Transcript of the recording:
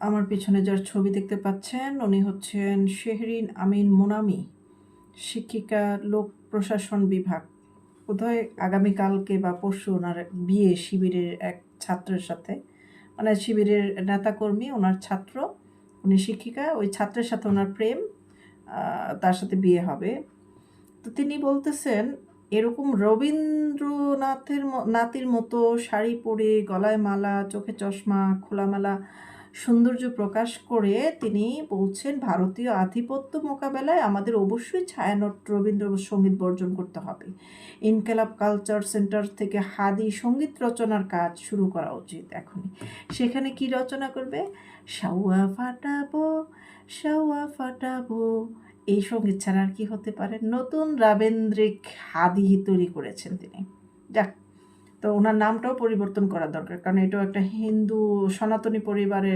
আমার পিছনে যার ছবি দেখতে পাচ্ছেন উনি হচ্ছেন শেহরিন আমিন মোনামি, শিক্ষিকা, লোক প্রশাসন বিভাগ। বোধহয় আগামীকালকে বা পরশু ওনার বিয়ে শিবিরের এক ছাত্রের সাথে, মানে শিবিরের নেতাকর্মী, ওনার ছাত্র, উনি শিক্ষিকা, ওই ছাত্রের সাথে ওনার প্রেম, তার সাথে বিয়ে হবে। তো তিনি বলতেছেন এরকম রবীন্দ্রনাথের নাতির মতো শাড়ি পরে, গলায় মালা, চোখে চশমা, খোলামেলা সৌন্দর্য প্রকাশ করে তিনি বলছেন ভারতীয় আধিপত্য মোকাবেলায় আমাদের অবশ্যই ছায়ানট রবীন্দ্রসঙ্গীত বর্জন করতে হবে। ইনকেলাব কালচার সেন্টার থেকে হাদি সঙ্গীত রচনার কাজ শুরু করা উচিত এখনই। সেখানে কি রচনা করবে? সাউয়া ফাটাবো, সাউয়া ফাটাবো, এই সঙ্গীত ছাড়া আর কি হতে পারে? নতুন রাবেন্দ্রিক হাদি তৈরি করেছেন তিনি। যাক, তো ওনার নামটাও পরিবর্তন করা দরকার, কারণ এটাও একটা হিন্দু সনাতনী পরিবারের